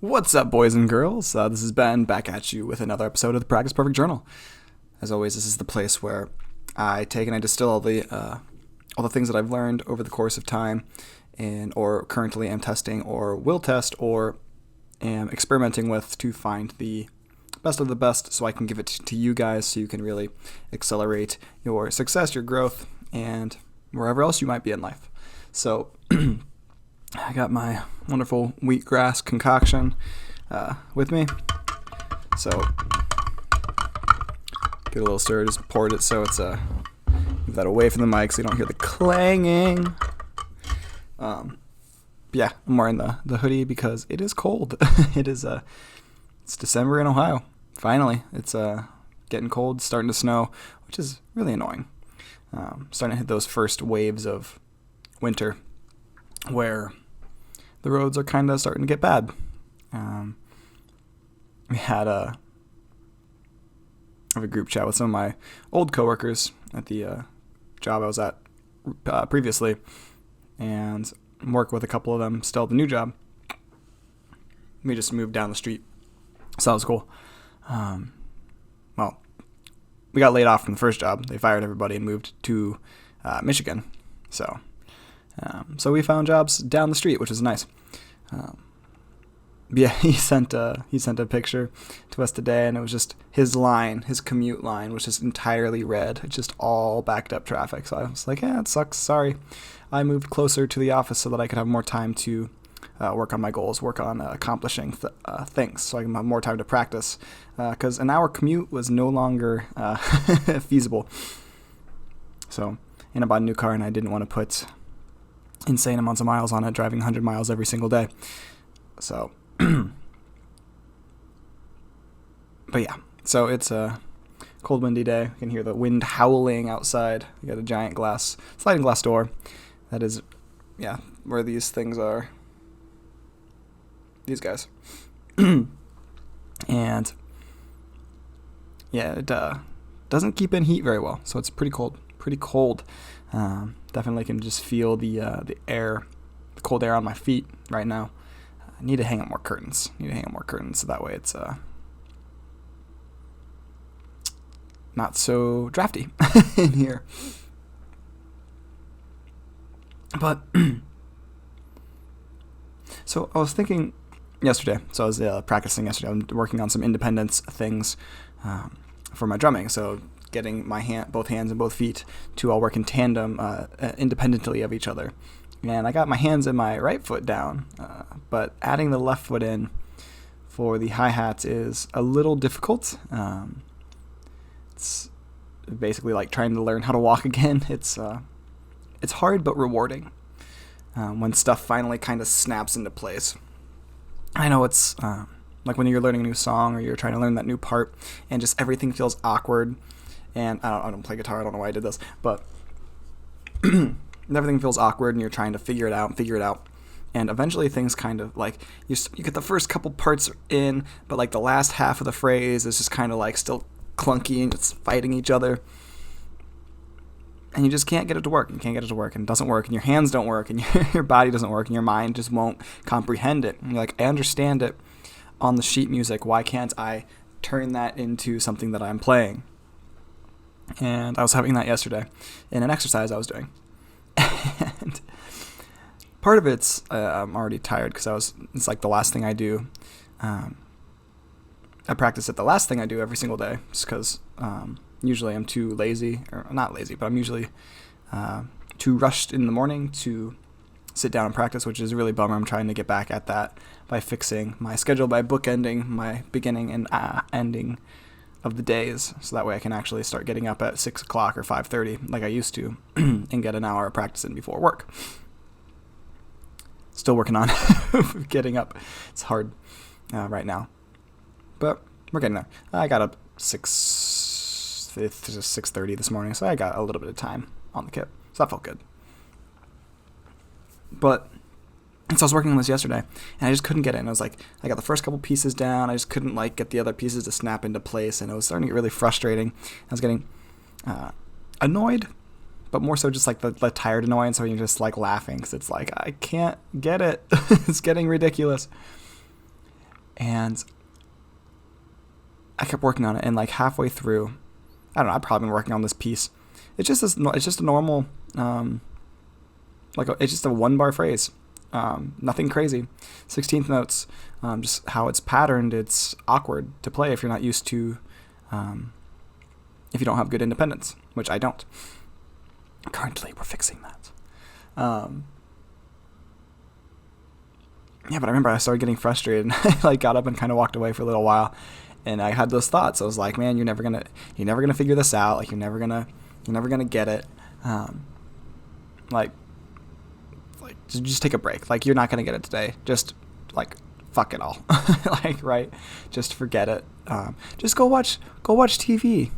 What's up, boys and girls? This is Ben back at you with another episode of the Practice Perfect Journal. As always, this is the place where I take and I distill all the things that I've learned over the course of time, or currently am testing, or will test, or am experimenting with to find the best of the best, so I can give it to you guys, so you can really accelerate your success, your growth, and wherever else you might be in life. So I got my wonderful wheatgrass concoction with me. So get a little stir, just poured it so it's move that away from the mic so you don't hear the clanging. Yeah, I'm wearing the hoodie because it is cold. It's December in Ohio. Finally, it's getting cold, starting to snow, which is really annoying. Starting to hit those first waves of winter where the roads are kind of starting to get bad. We had a group chat with some of my old coworkers at the job I was at previously, and work with a couple of them still at the new job. We just moved down the street, so that was cool. Well, we got laid off from the first job. They fired everybody and moved to Michigan. So we found jobs down the street, which is nice. Yeah, he sent a picture to us today, and it was just his commute line was just entirely red. It's just all backed up traffic. So I was like, yeah, it sucks. Sorry. I moved closer to the office so that I could have more time to work on my goals, work on accomplishing things, so I can have more time to practice. Because an hour commute was no longer feasible. So, and I bought a new car, and I didn't want to put insane amounts of miles on it, driving 100 miles every single day. So, but yeah, so it's a cold, windy day. You can hear the wind howling outside. You got a giant sliding glass door. That is, yeah, where these things are. These guys. And yeah, it doesn't keep in heat very well, so it's pretty cold. Definitely can just feel the cold air on my feet right now. I need to hang up more curtains. So that way it's not so drafty in here. But so I was thinking yesterday. So I was practicing yesterday. I'm working on some independence things for my drumming. So getting my both hands and both feet to all work in tandem, independently of each other. And I got my hands and my right foot down, but adding the left foot in for the hi-hats is a little difficult. It's basically like trying to learn how to walk again. It's hard but rewarding when stuff finally kind of snaps into place. I know it's like when you're learning a new song or you're trying to learn that new part and just everything feels awkward. And I don't play guitar, I don't know why I did this, but everything feels awkward and you're trying to figure it out. And eventually things kind of like, you get the first couple parts in, but like the last half of the phrase is just kind of like still clunky and it's fighting each other. And you just can't get it to work. And it doesn't work, and your hands don't work, and your body doesn't work, and your mind just won't comprehend it. And you're like, I understand it on the sheet music. Why can't I turn that into something that I'm playing? And I was having that yesterday in an exercise I was doing. And part of it's I'm already tired because it's like the last thing I do. I practice it the last thing I do every single day just because usually I'm too lazy, or not lazy, but I'm usually too rushed in the morning to sit down and practice, which is a really bummer. I'm trying to get back at that by fixing my schedule, by bookending my beginning and ending of the days, so that way I can actually start getting up at 6 o'clock or 5:30 like I used to and get an hour of practice in before work. Still working on getting up. It's hard right now, but we're getting there. I got up 6:30 this morning, so I got a little bit of time on the kit, so that felt good. But so I was working on this yesterday, and I just couldn't get it. And I was like, I got the first couple pieces down. I just couldn't like get the other pieces to snap into place, and it was starting to get really frustrating. I was getting annoyed, but more so just like the tired annoyance, so you're just like laughing because it's like, I can't get it. It's getting ridiculous. And I kept working on it, and like halfway through, I don't know, I've probably been working on this piece. It's just a normal, it's just a 1-bar phrase. Nothing crazy. 16th notes, just how it's patterned. It's awkward to play if you're not used to, if you don't have good independence, which I don't. Currently, we're fixing that. Yeah, but I remember I started getting frustrated, and I like got up and kind of walked away for a little while, and I had those thoughts. I was like, man, you're never gonna figure this out. Like, you're never gonna get it. Like just take a break. Like, you're not gonna get it today. Just like fuck it all. Like, right? Just forget it. Just go watch TV.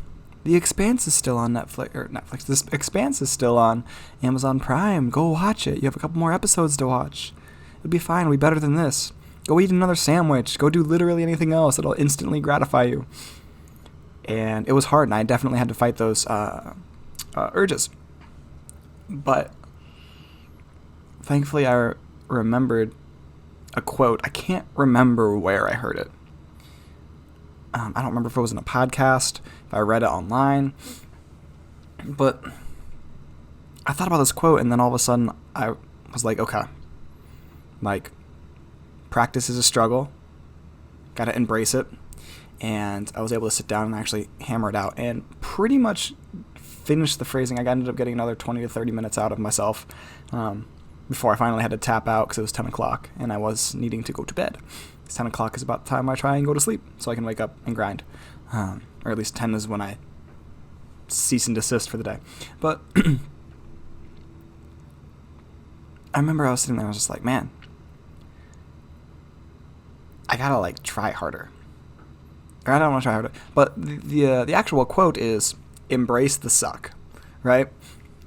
The Expanse is still on Netflix. This Expanse is still on Amazon Prime. Go watch it. You have a couple more episodes to watch. It'll be fine. It'll be better than this. Go eat another sandwich. Go do literally anything else. It'll instantly gratify you. And it was hard, and I definitely had to fight those urges. But thankfully, I remembered a quote. I can't remember where I heard it. I don't remember if it was in a podcast, if I read it online. But I thought about this quote, and then all of a sudden, I was like, okay. Like, practice is a struggle. Gotta embrace it. And I was able to sit down and actually hammer it out and pretty much finish the phrasing. I ended up getting another 20 to 30 minutes out of myself before I finally had to tap out because it was 10 o'clock and I was needing to go to bed. 10 o'clock is about the time I try and go to sleep so I can wake up and grind. Or at least 10 is when I cease and desist for the day. But I remember I was sitting there and I was just like, man, I gotta like try harder. Or I don't want to try harder. But the actual quote is embrace the suck, right?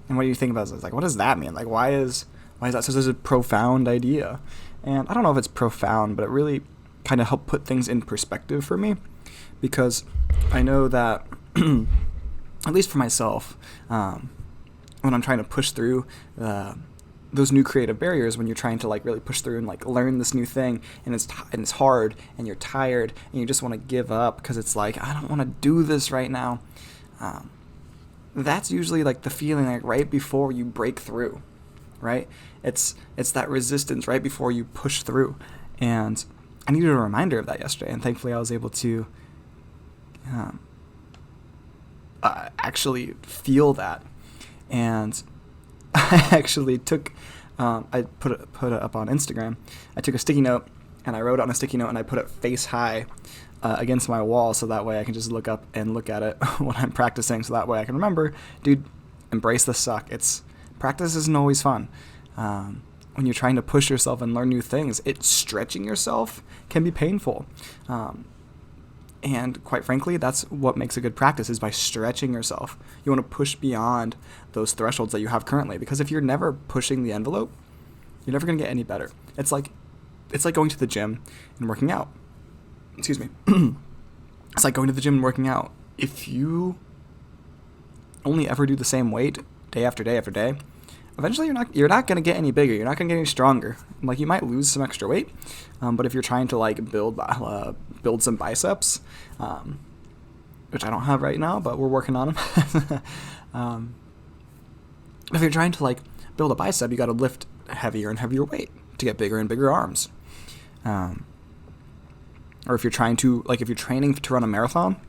And what do you think about this? Like, what does that mean? Like, why is that such a profound idea? And I don't know if it's profound, but it really kind of helped put things in perspective for me, because I know that at least for myself, when I'm trying to push through those new creative barriers, when you're trying to like really push through and like learn this new thing, and it's hard, and you're tired, and you just want to give up because it's like, I don't want to do this right now. That's usually like the feeling like right before you break through, right? It's that resistance right before you push through, and I needed a reminder of that yesterday, and thankfully I was able to actually feel that. And I actually took, I put it up on Instagram. I took a sticky note and I wrote on a sticky note and I put it face high against my wall, so that way I can just look up and look at it when I'm practicing, so that way I can remember, dude, embrace the suck. Practice isn't always fun. When you're trying to push yourself and learn new things, stretching yourself can be painful. And quite frankly, that's what makes a good practice, is by stretching yourself. You want to push beyond those thresholds that you have currently, because if you're never pushing the envelope, you're never going to get any better. It's like going to the gym and working out. Excuse me. It's like going to the gym and working out. If you only ever do the same weight day after day after day, eventually you're not going to get any bigger. You're not going to get any stronger. Like, you might lose some extra weight, but if you're trying to like build some biceps, which I don't have right now, but we're working on them. If you're trying to like build a bicep, you got to lift heavier and heavier weight to get bigger and bigger arms. Or if you're training to run a marathon,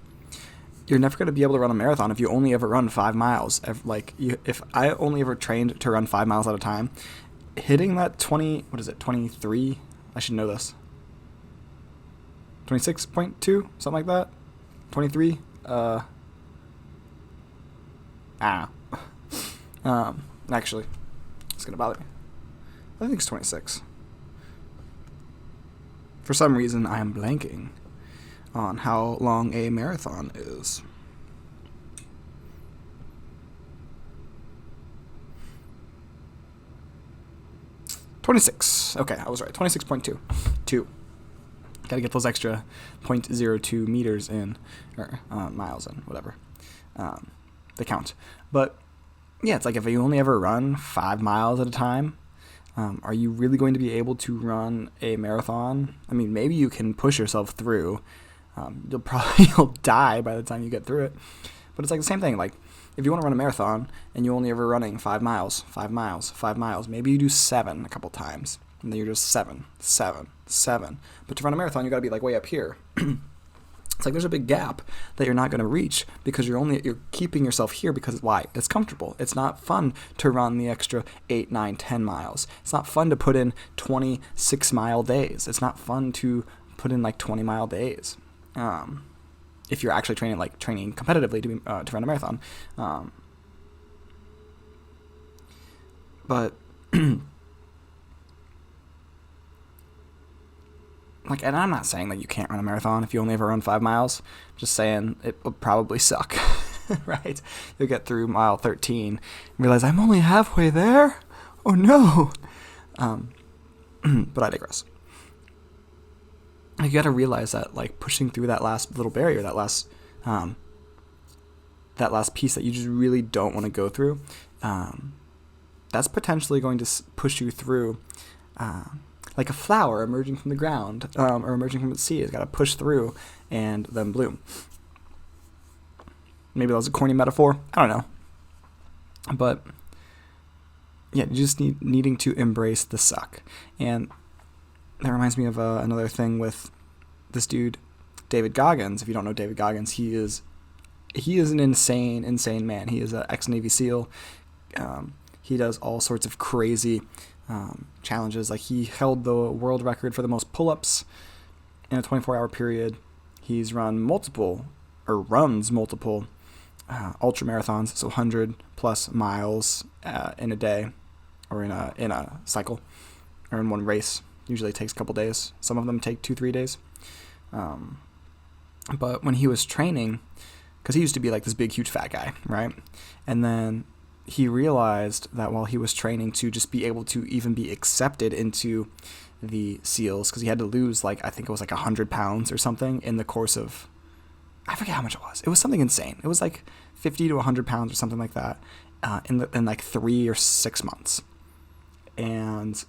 you're never going to be able to run a marathon if you only ever run 5 miles. If I only ever trained to run 5 miles at a time, hitting that 23? I should know this. 26.2, something like that. 23. I don't know. Actually, it's gonna bother me. I think it's 26. For some reason, I am blanking on how long a marathon is. .26. Okay, I was right. 26.2. 2. Gotta get those extra 0.02 meters in, or miles in, whatever. They count. But yeah, it's like if you only ever run 5 miles at a time, Are you really going to be able to run a marathon? I mean, maybe you can push yourself through. You'll die by the time you get through it. But it's like the same thing. Like, if you want to run a marathon and you're only ever running 5 miles, maybe you do 7 a couple times. And then you're just 7. But to run a marathon, you got to be like way up here. It's like there's a big gap that you're not going to reach because you're keeping yourself here because why? It's comfortable. It's not fun to run the extra 8, 9, 10 miles. It's not fun to put in 26-mile days. It's not fun to put in like 20-mile days. If you're actually training competitively to run a marathon. But like, and I'm not saying that you can't run a marathon if you only ever run 5 miles. I'm just saying it will probably suck, right? You'll get through mile 13 and realize I'm only halfway there. Oh no. But I digress. You got to realize that like pushing through that last little barrier, that last piece that you just really don't want to go through, that's potentially going to push you through. Like a flower emerging from the ground or emerging from the sea. It's got to push through and then bloom. Maybe that was a corny metaphor. I don't know. But yeah, you just needing to embrace the suck. And that reminds me of another thing with this dude, David Goggins. If you don't know David Goggins, he is an insane man. He is an ex-Navy SEAL. He does all sorts of crazy challenges. Like, he held the world record for the most pull-ups in a 24-hour period. He's runs multiple ultra marathons, so 100+ miles in a day, or in a cycle, or in one race. Usually it takes a couple days. Some of them take 2-3 days. But when he was training, because he used to be like this big huge fat guy, right? And then he realized that while he was training to just be able to even be accepted into the SEALs, because he had to lose I think it was 100 pounds or something in the course of, I forget how much it was. It was something insane. It was like 50 to 100 pounds or something like that in like 3 or 6 months. And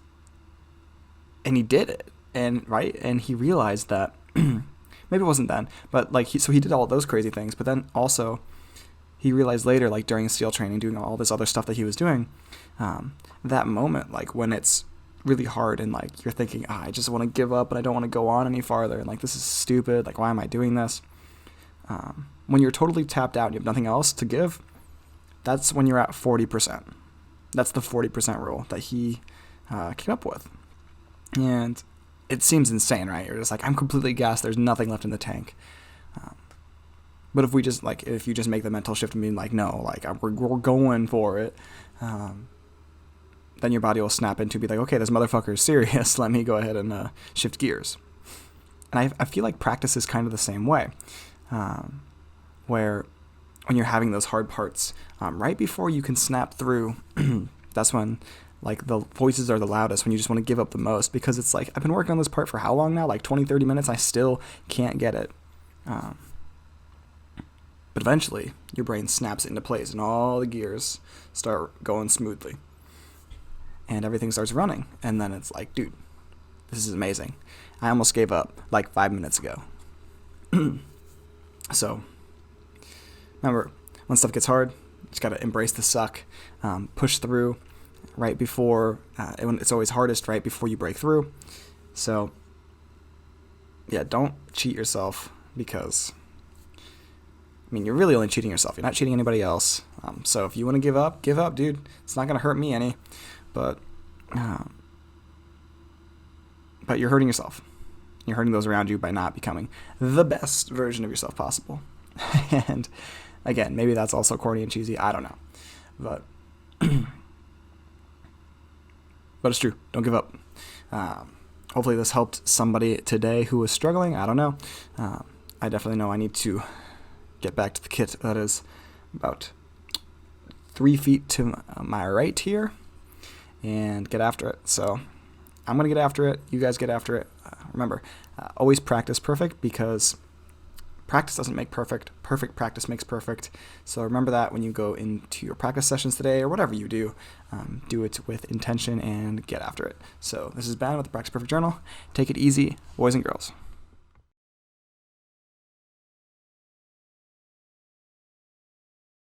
he did it. And he realized that, maybe it wasn't then, but so he did all those crazy things, but then also he realized later, during SEAL training, doing all this other stuff that he was doing, that moment, when it's really hard and, you're thinking, I just want to give up and I don't want to go on any farther, and, this is stupid, why am I doing this? When you're totally tapped out and you have nothing else to give, that's when you're at 40%. That's the 40% rule that he came up with. And it seems insane, right? You're just I'm completely gassed, there's nothing left in the tank. But if we just, if you just make the mental shift and be no, we're going for it, then your body will snap into be okay, this motherfucker is serious, let me go ahead and shift gears. And I feel like practice is kind of the same way, where when you're having those hard parts, right before you can snap through, that's when, the voices are the loudest, when you just want to give up the most, because it's I've been working on this part for how long now? 20, 30 minutes, I still can't get it. But eventually, your brain snaps into place and all the gears start going smoothly. And everything starts running. And then it's dude, this is amazing. I almost gave up 5 minutes ago. So, remember, when stuff gets hard, you just got to embrace the suck. Push through right before, it's always hardest right before you break through. So, yeah, don't cheat yourself, because you're really only cheating yourself. You're not cheating anybody else. So if you want to give up, dude. It's not going to hurt me any. But you're hurting yourself. You're hurting those around you by not becoming the best version of yourself possible. And again, maybe that's also corny and cheesy. I don't know. But it's true. Don't give up. Hopefully this helped somebody today who was struggling. I don't know. I definitely know I need to get back to the kit that is about 3 feet to my right here and get after it. So I'm going to get after it. You guys get after it. Remember, always practice perfect, because practice doesn't make perfect. Perfect practice makes perfect. So remember that when you go into your practice sessions today or whatever you do, do it with intention and get after it. So this is Ben with the Practice Perfect Journal. Take it easy, boys and girls.